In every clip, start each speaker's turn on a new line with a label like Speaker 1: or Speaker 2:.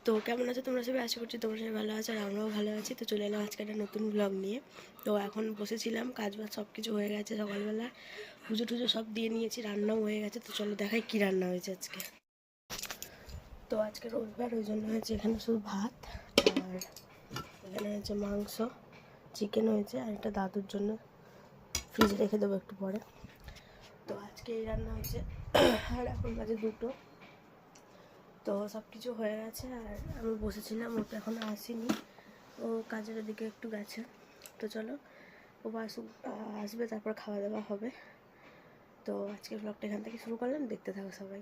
Speaker 1: তো কেমন আছো তোমরা সবাই? আশা করছি তোমরা সবাই ভালো আছো আর আমরাও ভালো আছি। তো চলে এলাম আজকে একটা নতুন ব্লগ নিয়ে। তো এখন বসেছিলাম, কাজ বাজ সব কিছু হয়ে গেছে, সকালবেলা পুজো টুজো সব দিয়ে নিয়েছি, রান্নাও হয়ে গেছে। তো চলো দেখাই কী রান্না হয়েছে আজকে। তো আজকে রবিবার, ওই জন্য হয়েছে এখানে শুধু ভাত, আর এখানে হয়েছে মাংস, চিকেন হয়েছে, আর এটা দাদুর জন্য ফ্রিজে রেখে দেবো একটু পরে। তো আজকে এই রান্না হয়েছে। আর এখন বাজে 2টো। তো সব কিছু হয়ে গেছে আর আমি বসেছিলাম, ও তো এখনও আসেনি, ও কাজের দিকে একটু গেছে। তো চলো ও আসবে, তারপর খাওয়া দাওয়া হবে। তো আজকের ব্লগটা এখান থেকে শুরু করলাম, দেখতে থাকো সবাই।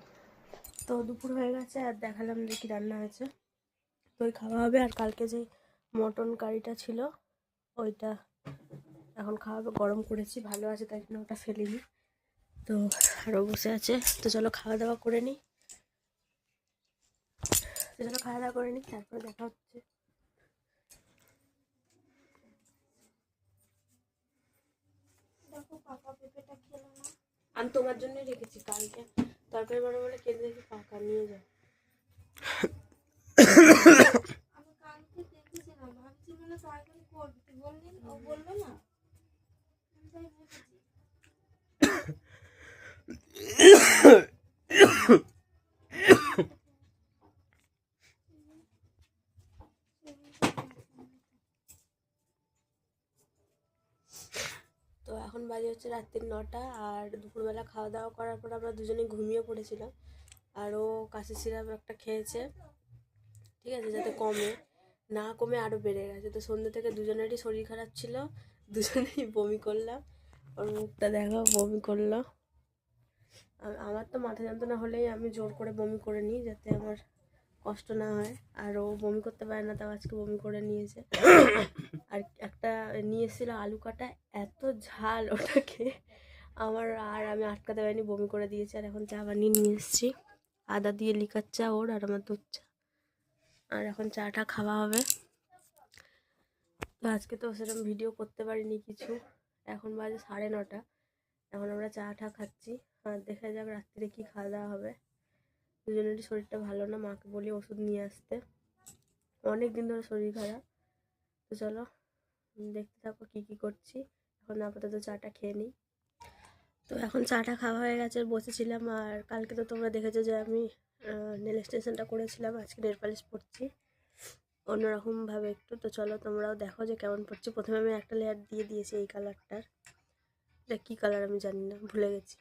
Speaker 1: তো দুপুর হয়ে গেছে আর দেখালাম যে কি রান্না হয়েছে। তো ওই খাওয়া হবে, আর কালকে যে মটন কারিটা ছিল ওইটা এখন খাওয়া হবে। গরম করেছি, ভালো আছে, তাই জন্য ওটা ফেলিনি। তো আরও বসে আছে। তো চলো খাওয়া দাওয়া করে নিই। তারপরে দেখা হচ্ছে। আমি তোমার জন্যই রেখেছি, কালকে তরকারি বানাবো বলে কেটে দেখি পাকা, নিয়ে যাও।
Speaker 2: আমি কালকে দেখেছিলাম, ভাবছি মানে তরকারি করবি, তুই বললি ও বললো না, আমি তাই ভেবেছি।
Speaker 1: তো এখন বাজে হচ্ছে রাত্রির 9টা, আর দুপুরবেলা খাওয়া দাওয়া করার পর আমরা দুজনে ঘুমিয়ে পড়েছিলাম। আর ও কাশি সিরাপ একটা খেয়েছে, ঠিক আছে, যাতে কমে, না কমে আরও বেড়ে গেছে। তো সন্ধ্যে থেকে দুজনেরই শরীর খারাপ ছিল, দুজনেই বমি করলাম। ওর মুখটা দেখো, বমি করলো। আমার তো মাথা যন্ত্রণা হলেই আমি জোর করে বমি করে নিই, যাতে আমার কষ্ট না হয়। আর ও বমি করতে পারে না, তাও আজকে বমি করে নিয়েছে। আর একটা নিয়ে এসেছিলো আলু কাটা, এত ঝাল ওটাকে আমি আটকাতে পারিনি, বমি করে দিয়েছি। আর এখন চা বানিয়ে নিয়ে এসেছি, আদা দিয়ে লিকার চা ওর, আর আমার দুধ চা। আর এখন চাটা খাওয়া হবে। তো আজকে তো সেরকম ভিডিও করতে পারিনি কিছু। এখন বাজে 9:30, এখন আমরা চা খাচ্ছি। আর দেখা যাক রাত্রিরে কি খাওয়া দাওয়া হবে। দুজনেরই শরীরটা ভালো না, মাকে বলি ওষুধ নিয়ে আসতে, অনেক দিন ধরে শরীর খারাপ। তো চলো দেখতে থাকো কী কী করছি। এখন আপাতত চাটা খেয়ে নিই। তো এখন চাটা খাওয়া হয়ে গেছে, বসেছিলাম। আর কালকে তো তোমরা দেখেছো যে আমি নেল এক্সটেনশনটা করেছিলাম, আজকে নেল পালিশ পরছি অন্যরকমভাবে একটু। তো চলো তোমরাও দেখো যে কেমন পড়ছি। প্রথমে আমি একটা লেয়ার দিয়ে দিয়েছি এই কালারটার, এটা কী কালার আমি জানি না, ভুলে গেছি।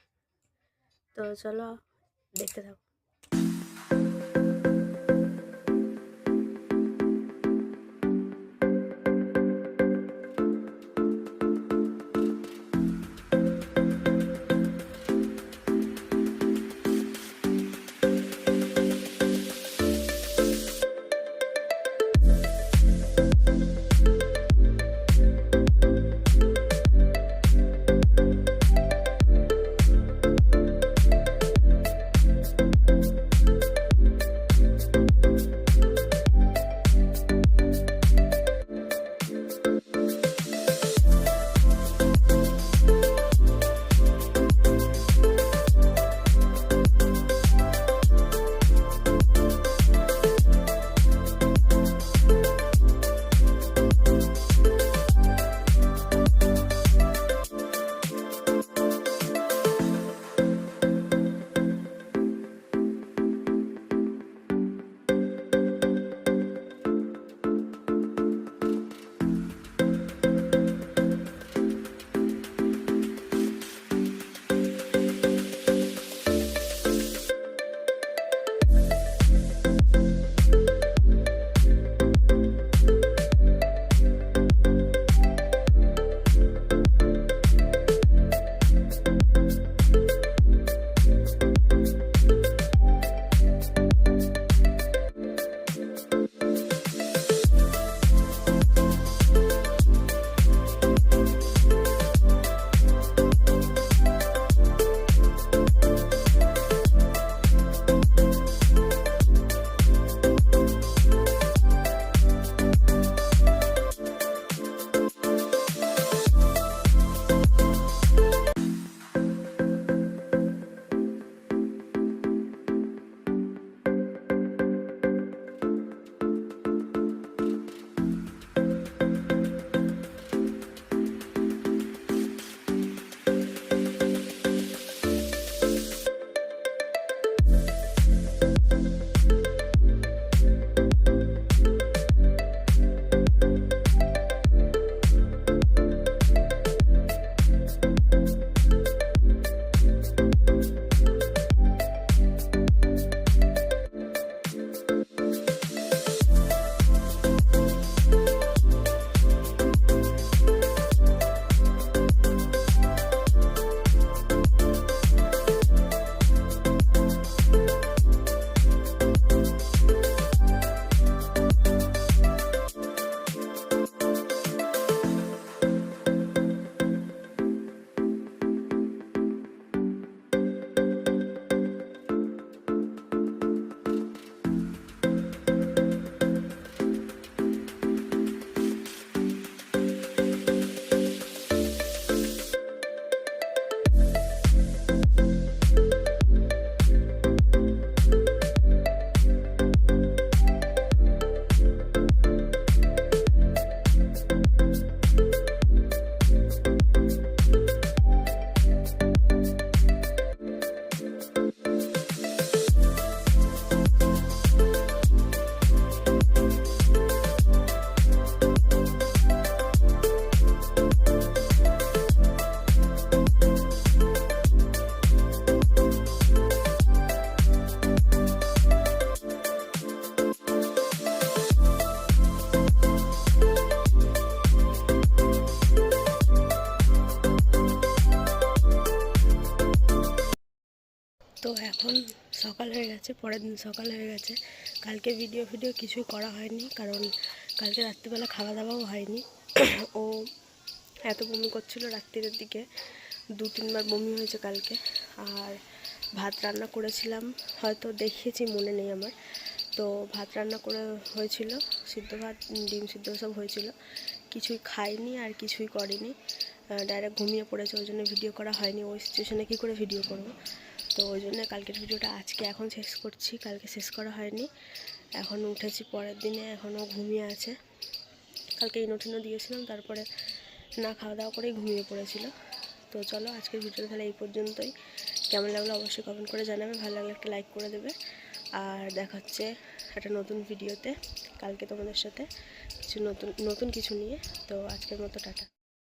Speaker 1: তো চলো দেখতে থাকো। গেছে, পরের দিন সকাল হয়ে গেছে। কালকে ভিডিও কিছুই করা হয়নি, কারণ কালকে রাত্রিবেলা খাওয়া দাওয়াও হয়নি। ও এত বমি করছিল রাত্রির দিকে, 2-3 বার বমি হয়েছে কালকে। আর ভাত রান্না করেছিলাম, হয়তো দেখিয়েছি মনে নেই আমার। তো ভাত রান্না করে হয়েছিল, সিদ্ধ ভাত, ডিম সিদ্ধ সব হয়েছিল। কিছুই খাইনি আর কিছুই করিনি, ডাইরেক্ট ঘুমিয়ে পড়েছে। ওই জন্য ভিডিও করা হয়নি। ওই সিচুয়েশানে কী করে ভিডিও করব? তো ওই জন্য কালকের ভিডিওটা আজকে এখন শেষ করছি, কালকে শেষ করা হয়নি। এখন উঠেছি পরের দিনে, এখনও ঘুমিয়ে আছে। কালকে ইনোটিনও দিয়েছিলাম, তারপরে না খাওয়া দাওয়া করেই ঘুমিয়ে পড়েছিল। তো চলো আজকের ভিডিওটা তাহলে এই পর্যন্তই। কেমন লাগলো অবশ্যই কমেন্ট করে জানাবে, ভালো লাগলে একটা লাইক করে দেবে। আর দেখা হচ্ছে একটা নতুন ভিডিওতে কালকে তোমাদের সাথে, কিছু নতুন কিছু নিয়ে। তো আজকের মতো টাটা।